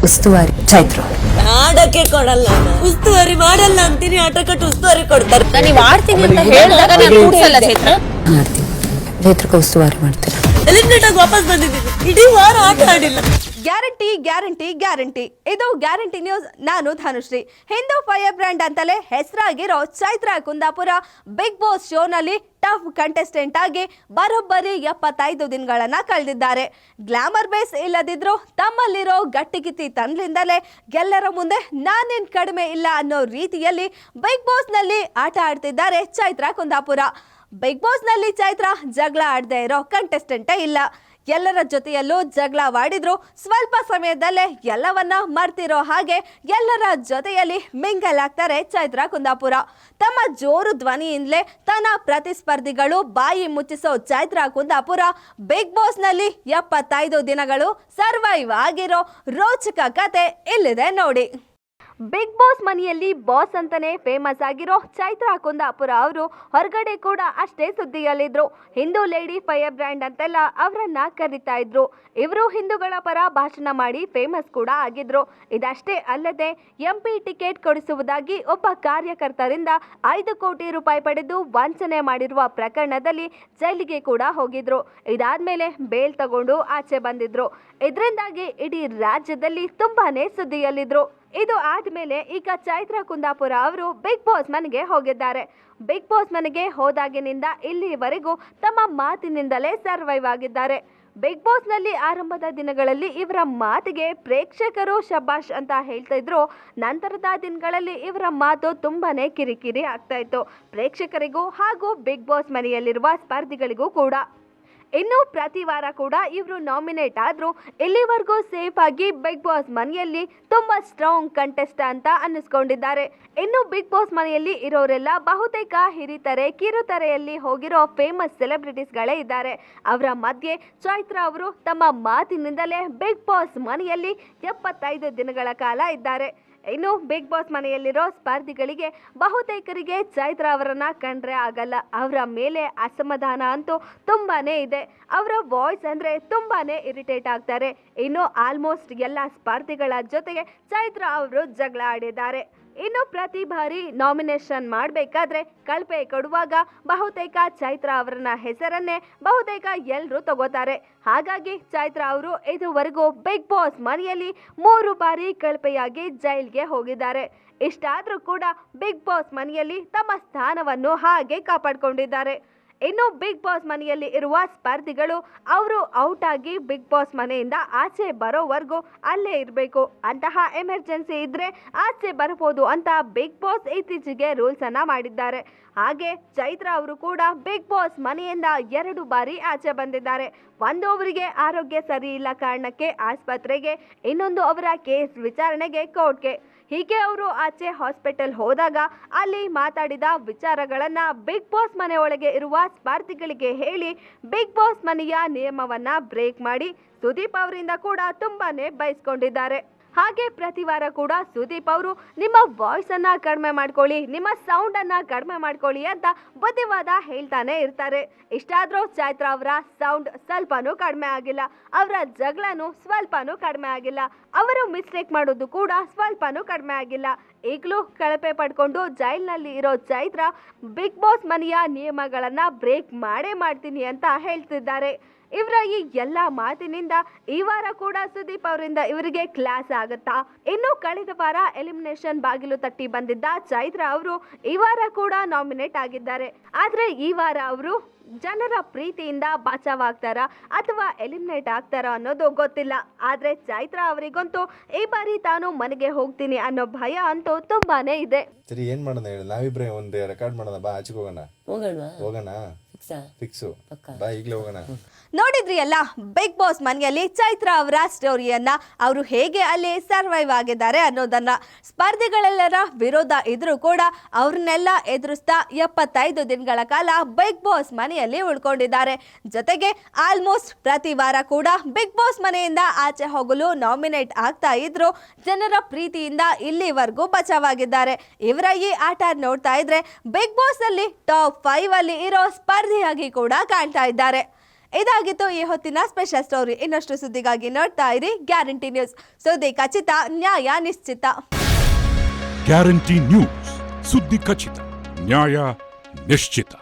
ಉಸ್ತುವಾರಿ ಚೈತ್ರ. ಆಡಕ್ಕೆ ಕೊಡಲ್ಲ, ಉಸ್ತುವಾರಿ ಮಾಡಲ್ಲ ಅಂತೀನಿ, ಆಟ ಕಟ್ಟು ಉಸ್ತುವಾರಿ ಕೊಡ್ತಾರೆ. ನೀವು ಆಡ್ತೀನಿ ಅಂತ ಹೇಳಿದಾಗ ನಾನು ಕೂಡ್ಸಲ್ಲ ಚೈತ್ರ. ಮಾಡ್ತೀನಿ, ಚೈತ್ರಕ್ಕೆ ಉಸ್ತುವಾರಿ ಮಾಡ್ತೀನಿ. ಎಲಿಮಿನೇಟ್ ಆಗಿ ವಾಪಸ್ ಬಂದಿದ್ದೀನಿ, ಇಡೀ ವಾರ ಆಟ ಆಡಿಲ್ಲ. Guarantee guarantee guarantee. ಇದು ಗ್ಯಾರಂಟಿ ನ್ಯೂಸ್. ನಾನು ಧನುಶ್ರೀ. ಹಿಂದೂ ಫೈರ್ ಬ್ರ್ಯಾಂಡ್ ಅಂತಲೇ ಹೆಸರಾಗಿರೋ ಚೈತ್ರ ಕುಂದಾಪುರ ಬಿಗ್ ಬಾಸ್ ಶೋನಲ್ಲಿ ಟಫ್ ಕಂಟೆಸ್ಟೆಂಟ್ ಆಗಿ ಬರೋಬ್ಬರಿ 75 ದಿನಗಳನ್ನ ಕಳೆದಿದ್ದಾರೆ. ಗ್ಲಾಮರ್ ಬೇಸ್ ಇಲ್ಲದಿದ್ರು ತಮ್ಮಲ್ಲಿರೋ ಗಟ್ಟಿಗಿತ್ತಿ ತನ್ನಿಂದಲೇ ಎಲ್ಲರ ಮುಂದೆ ನಾನೇನ್ ಕಡಿಮೆ ಇಲ್ಲ ಅನ್ನೋ ರೀತಿಯಲ್ಲಿ ಬಿಗ್ ಬಾಸ್ ನಲ್ಲಿ ಆಟ ಆಡ್ತಿದ್ದಾರೆ ಚೈತ್ರ ಕುಂದಾಪುರ. ಬಿಗ್ ಬಾಸ್ ನಲ್ಲಿ ಚೈತ್ರ ಜಗಳ ಆಡದೆ ಇರೋ ಕಂಟೆಸ್ಟೆಂಟೇ ಇಲ್ಲ. ಎಲ್ಲರ ಜೊತೆಯಲ್ಲೂ ಜಗಳವಾಡಿದ್ರು ಸ್ವಲ್ಪ ಸಮಯದಲ್ಲೇ ಎಲ್ಲವನ್ನ ಮರ್ತಿರೋ ಹಾಗೆ ಎಲ್ಲರ ಜೊತೆಯಲ್ಲಿ ಮಿಂಗಲ್ ಆಗ್ತಾರೆ ಚೈತ್ರ ಕುಂದಾಪುರ. ತಮ್ಮ ಜೋರು ಧ್ವನಿಯಿಂದಲೇ ತನ್ನ ಪ್ರತಿಸ್ಪರ್ಧಿಗಳು ಬಾಯಿ ಮುಚ್ಚಿಸೋ ಚೈತ್ರ ಕುಂದಾಪುರ ಬಿಗ್ ಬಾಸ್ ನಲ್ಲಿ 75 ದಿನಗಳು ಸರ್ವೈವ್ ಆಗಿರೋ ರೋಚಕ ಕತೆ ಇಲ್ಲಿದೆ ನೋಡಿ. ಬಿಗ್ ಬಾಸ್ ಮನೆಯಲ್ಲಿ ಬಾಸ್ ಅಂತಾನೆ ಫೇಮಸ್ ಆಗಿರೋ ಚೈತ್ರ ಕುಂದಾಪುರ ಅವರು ಹೊರಗಡೆ ಕೂಡ ಅಷ್ಟೇ ಸುದ್ದಿಯಲ್ಲಿದ್ರು. ಹಿಂದೂ ಲೇಡಿ ಫೈರ್ ಬ್ರ್ಯಾಂಡ್ ಅಂತೆಲ್ಲ ಅವರನ್ನ ಕರೀತಾ ಇದ್ರು. ಇವರು ಹಿಂದೂಗಳ ಪರ ಭಾಷಣ ಮಾಡಿ ಫೇಮಸ್ ಕೂಡ ಆಗಿದ್ರು. ಇದಷ್ಟೇ ಅಲ್ಲದೆ MP ಟಿಕೆಟ್ ಕೊಡಿಸುವುದಾಗಿ ಒಬ್ಬ ಕಾರ್ಯಕರ್ತರಿಂದ 5 ಕೋಟಿ ರೂಪಾಯಿ ಪಡೆದು ವಂಚನೆ ಮಾಡಿರುವ ಪ್ರಕರಣದಲ್ಲಿ ಜೈಲಿಗೆ ಕೂಡ ಹೋಗಿದ್ರು. ಇದಾದ್ಮೇಲೆ ಬೇಲ್ ತಗೊಂಡು ಆಚೆ ಬಂದಿದ್ರು. ಇದರಿಂದಾಗಿ ಇಡೀ ರಾಜ್ಯದಲ್ಲಿ ತುಂಬಾನೇ ಸುದ್ದಿಯಲ್ಲಿದ್ರು. ಇದು ಆದ್ಮೇಲೆ ಈಗ ಚೈತ್ರ ಕುಂದಾಪುರ ಅವರು ಬಿಗ್ ಬಾಸ್ ಮನೆಗೆ ಹೋಗಿದ್ದಾರೆ. ಬಿಗ್ ಬಾಸ್ ಮನೆಗೆ ಹೋದಾಗಿನಿಂದ ಇಲ್ಲಿವರೆಗೂ ತಮ್ಮ ಮಾತಿನಿಂದಲೇ ಸರ್ವೈವ್ ಆಗಿದ್ದಾರೆ. ಬಿಗ್ ಬಾಸ್ ನಲ್ಲಿ ಆರಂಭದ ದಿನಗಳಲ್ಲಿ ಇವರ ಮಾತಿಗೆ ಪ್ರೇಕ್ಷಕರು ಶಬಾಷ್ ಅಂತ ಹೇಳ್ತಾ ಇದ್ರು. ನಂತರದ ದಿನಗಳಲ್ಲಿ ಇವರ ಮಾತು ತುಂಬಾನೇ ಕಿರಿಕಿರಿ ಆಗ್ತಾ ಇತ್ತು ಪ್ರೇಕ್ಷಕರಿಗೂ ಹಾಗೂ ಬಿಗ್ ಬಾಸ್ ಮನೆಯಲ್ಲಿರುವ ಸ್ಪರ್ಧಿಗಳಿಗೂ ಕೂಡ. ಇನ್ನು ಪ್ರತಿ ವಾರ ಕೂಡ ಇವರು ನಾಮಿನೇಟ್ ಆದ್ರು. ಇಲ್ಲಿವರೆಗೂ ಸೇಫ್ ಆಗಿ ಬಿಗ್ ಬಾಸ್ ಮನೆಯಲ್ಲಿ ತುಂಬಾ ಸ್ಟ್ರಾಂಗ್ ಕಂಟೆಸ್ಟ್ ಅಂತ ಅನ್ನಿಸ್ಕೊಂಡಿದ್ದಾರೆ. ಇನ್ನು ಬಿಗ್ ಬಾಸ್ ಮನೆಯಲ್ಲಿ ಇರೋರೆಲ್ಲ ಬಹುತೇಕ ಹಿರಿತರೆ ಕಿರುತೆರೆಯಲ್ಲಿ ಹೋಗಿರೋ ಫೇಮಸ್ ಸೆಲೆಬ್ರಿಟೀಸ್ಗಳೇ ಇದ್ದಾರೆ. ಅವರ ಮಧ್ಯೆ ಚೈತ್ರ ಅವರು ತಮ್ಮ ಮಾತಿನಿಂದಲೇ ಬಿಗ್ ಬಾಸ್ ಮನೆಯಲ್ಲಿ 75 ದಿನಗಳ ಕಾಲ ಇದ್ದಾರೆ. ಇನ್ನು ಬಿಗ್ ಬಾಸ್ ಮನೆಯಲ್ಲಿರೋ ಸ್ಪರ್ಧಿಗಳಿಗೆ ಬಹುತೇಕರಿಗೆ ಚೈತ್ರ ಅವರನ್ನ ಕಂಡ್ರೆ ಆಗಲ್ಲ. ಅವರ ಮೇಲೆ ಅಸಮಾಧಾನ ಅಂತೂ ತುಂಬಾನೇ ಇದೆ. ಅವರ ವಾಯ್ಸ್ ಅಂದ್ರೆ ತುಂಬಾನೇ ಇರಿಟೇಟ್ ಆಗ್ತಾರೆ. ಇನ್ನು ಆಲ್ಮೋಸ್ಟ್ ಎಲ್ಲ ಸ್ಪರ್ಧಿಗಳ ಜೊತೆಗೆ ಚೈತ್ರ ಅವರು ಜಗಳ ಆಡಿದ್ದಾರೆ. ಇನ್ನು ಪ್ರತಿ ಬಾರಿ ನಾಮಿನೇಷನ್ ಮಾಡಬೇಕಾದ್ರೆ ಕಳಪೆ ಕೊಡುವಾಗ ಬಹುತೇಕ ಚೈತ್ರ ಅವರನ್ನ ಹೆಸರನ್ನೇ ಬಹುತೇಕ ಎಲ್ಲರೂ ತಗೋತಾರೆ. ಹಾಗಾಗಿ ಚೈತ್ರ ಅವರು ಇದುವರೆಗೂ ಬಿಗ್ ಬಾಸ್ ಮನೆಯಲ್ಲಿ 3 ಬಾರಿ ಕಳಪೆಯಾಗಿ ಜೈಲ್ಗೆ ಹೋಗಿದ್ದಾರೆ. ಇಷ್ಟಾದ್ರೂ ಕೂಡ ಬಿಗ್ ಬಾಸ್ ಮನೆಯಲ್ಲಿ ತಮ್ಮ ಸ್ಥಾನವನ್ನು ಹಾಗೆ ಕಾಪಾಡಿಕೊಂಡಿದ್ದಾರೆ. ಇನ್ನು ಬಿಗ್ ಬಾಸ್ ಮನೆಯಲ್ಲಿ ಇರುವ ಸ್ಪರ್ಧಿಗಳು ಅವರು ಔಟ್ ಆಗಿ ಬಿಗ್ ಬಾಸ್ ಮನೆಯಿಂದ ಆಚೆ ಬರೋವರೆಗೂ ಅಲ್ಲೇ ಇರಬೇಕು. ಅಂತಹ ಎಮರ್ಜೆನ್ಸಿ ಇದ್ರೆ ಆಚೆ ಬರಬಹುದು ಅಂತ ಬಿಗ್ ಬಾಸ್ ಇತ್ತೀಚೆಗೆ ರೂಲ್ಸ್ ಅನ್ನ ಮಾಡಿದ್ದಾರೆ. ಹಾಗೆ ಚೈತ್ರ ಅವರು ಕೂಡ ಬಿಗ್ ಬಾಸ್ ಮನೆಯಿಂದ 2 ಬಾರಿ ಆಚೆ ಬಂದಿದ್ದಾರೆ. ಒಂದು ಅವರಿಗೆ ಆರೋಗ್ಯ ಸರಿ ಇಲ್ಲ ಕಾರಣಕ್ಕೆ ಆಸ್ಪತ್ರೆಗೆ, ಇನ್ನೊಂದು ಅವರ ಕೇಸ್ ವಿಚಾರಣೆಗೆ ಕೋರ್ಟ್ಗೆ. ಹೀಗೆ ಅವರು ಆಚೆ ಹಾಸ್ಪಿಟಲ್ ಹೋದಾಗ ಅಲ್ಲಿ ಮಾತಾಡಿದ ವಿಚಾರಗಳನ್ನ ಬಿಗ್ ಬಾಸ್ ಮನೆ ಒಳಗೆ ಇರುವ ಸ್ಪರ್ಧಿಗಳಿಗೆ ಹೇಳಿ ಬಿಗ್ ಬಾಸ್ ಮನೆಯ ನಿಯಮವನ್ನ ಬ್ರೇಕ್ ಮಾಡಿ ಸುದೀಪ್ ಅವರಿಂದ ಕೂಡ ತುಂಬಾನೇ ಬಯಸ್ಕೊಂಡಿದ್ದಾರೆ. ಹಾಗೆ ಪ್ರತಿ ವಾರ ಕೂಡ ಸುದೀಪ್ ಅವರು ನಿಮ್ಮ ವಾಯ್ಸ್ ಅನ್ನ ಕಡಿಮೆ ಮಾಡ್ಕೊಳ್ಳಿ, ನಿಮ್ಮ ಸೌಂಡ್ ಅನ್ನ ಕಡಿಮೆ ಮಾಡ್ಕೊಳ್ಳಿ ಅಂತ ಬುದ್ಧಿವಾದ ಹೇಳ್ತಾನೆ ಇರ್ತಾರೆ. ಇಷ್ಟಾದ್ರೂ ಚೈತ್ರ ಅವರ ಸೌಂಡ್ ಸ್ವಲ್ಪನೂ ಕಡಿಮೆ ಆಗಿಲ್ಲ, ಅವರ ಜಗಳನೂ ಸ್ವಲ್ಪನೂ ಕಡಿಮೆ ಆಗಿಲ್ಲ, ಅವರು ಮಿಸ್ಟೇಕ್ ಮಾಡೋದು ಕೂಡ ಸ್ವಲ್ಪನೂ ಕಡಿಮೆ ಆಗಿಲ್ಲ. ಈಗಲೂ ಕಳಪೆ ಪಡ್ಕೊಂಡು ಜೈಲ್ನಲ್ಲಿ ಇರೋ ಚೈತ್ರ ಬಿಗ್ ಬಾಸ್ ಮನೆಯ ನಿಯಮಗಳನ್ನ ಬ್ರೇಕ್ ಮಾಡೇ ಮಾಡ್ತೀನಿ ಅಂತ ಹೇಳ್ತಿದ್ದಾರೆ. ಇವರ ಈ ಎಲ್ಲ ಮಾತಿನಿಂದ ಈ ವಾರ ಕೂಡ ಸುದೀಪ್ ಅವರಿಂದ ಇವರಿಗೆ ಕ್ಲಾಸ್ ಆಗುತ್ತಾ? ಇನ್ನು ಕಳೆದ ವಾರ ಎಲಿಮಿನೇಷನ್ ಬಾಗಿಲು ತಟ್ಟಿ ಬಂದಿದ್ದ ಚೈತ್ರ ಅವರು ಈ ವಾರ ಕೂಡ ನಾಮಿನೇಟ್ ಆಗಿದ್ದಾರೆ. ಆದ್ರೆ ಈ ವಾರ ಅವರು ಜನರ ಪ್ರೀತಿಯಿಂದ ಬಚಾವಾಗ್ತಾರಾ ಅಥವಾ ಎಲಿಮಿನೇಟ್ ಆಗ್ತಾರಾ ಅನ್ನೋದು ಗೊತ್ತಿಲ್ಲ. ಆದ್ರೆ ಚೈತ್ರ ಅವರಿಗಂತೂ ಈ ಬಾರಿ ತಾನು ಮನೆಗೆ ಹೋಗ್ತೀನಿ ಅನ್ನೋ ಭಯ ಅಂತೂ ತುಂಬಾನೇ ಇದೆ. ಸರಿ, ಏನ್ ಮಾಡೋಣ ಹೇಳಿ, ನಾವಿಬ್ರೆ ಒಂದು ರೆಕಾರ್ಡ್ ಮಾಡೋಣ. ಬಾ, ಆಚೆಗೆ ಹೋಗೋಣ. ಫಿಕ್ಸು, ಬಾ, ಈಗಲೇ ಹೋಗೋಣ. ನೋಡಿದ್ರಿ ಅಲ್ಲ ಬಿಗ್ ಬಾಸ್ ಮನೆಯಲ್ಲಿ ಚೈತ್ರ ಅವರ ಸ್ಟೋರಿಯನ್ನ, ಅವರು ಹೇಗೆ ಅಲ್ಲಿ ಸರ್ವೈವ್ ಆಗಿದ್ದಾರೆ ಅನ್ನೋದನ್ನ. ಸ್ಪರ್ಧಿಗಳೆಲ್ಲರ ವಿರೋಧ ಇದ್ರೂ ಕೂಡ ಅವ್ರನ್ನೆಲ್ಲ ಎದುರಿಸ್ತಾ 75 ದಿನಗಳ ಕಾಲ ಬಿಗ್ ಬಾಸ್ ಮನೆಯಲ್ಲಿ ಉಳ್ಕೊಂಡಿದ್ದಾರೆ. ಜೊತೆಗೆ ಆಲ್ಮೋಸ್ಟ್ ಪ್ರತಿ ವಾರ ಕೂಡ ಬಿಗ್ ಬಾಸ್ ಮನೆಯಿಂದ ಆಚೆ ಹೋಗಲು ನಾಮಿನೇಟ್ ಆಗ್ತಾ ಇದ್ರು. ಜನರ ಪ್ರೀತಿಯಿಂದ ಇಲ್ಲಿವರೆಗೂ ಬಚಾವಾಗಿದ್ದಾರೆ. ಇವರ ಈ ಆಟ ನೋಡ್ತಾ ಇದ್ರೆ ಬಿಗ್ ಬಾಸ್ ಅಲ್ಲಿ ಟಾಪ್ 5 ಅಲ್ಲಿ ಇರೋ ಸ್ಪರ್ಧಿಯಾಗಿ ಕೂಡ ಕಾಣ್ತಾ ಇದ್ದಾರೆ. ಇದಾಗಿತ್ತು ಈ ಹೊತ್ತಿನ ಸ್ಪೆಷಲ್ ಸ್ಟೋರಿ. ಇನ್ನಷ್ಟು ಸುದ್ದಿಗಾಗಿ ನೋಡ್ತಾ ಇರಿ ಗ್ಯಾರಂಟಿ ನ್ಯೂಸ್. ಸುದ್ದಿ ಖಚಿತ, ನ್ಯಾಯ ನಿಶ್ಚಿತ. ಗ್ಯಾರಂಟಿ ನ್ಯೂಸ್, ಸುದ್ದಿ ಖಚಿತ, ನ್ಯಾಯ ನಿಶ್ಚಿತ.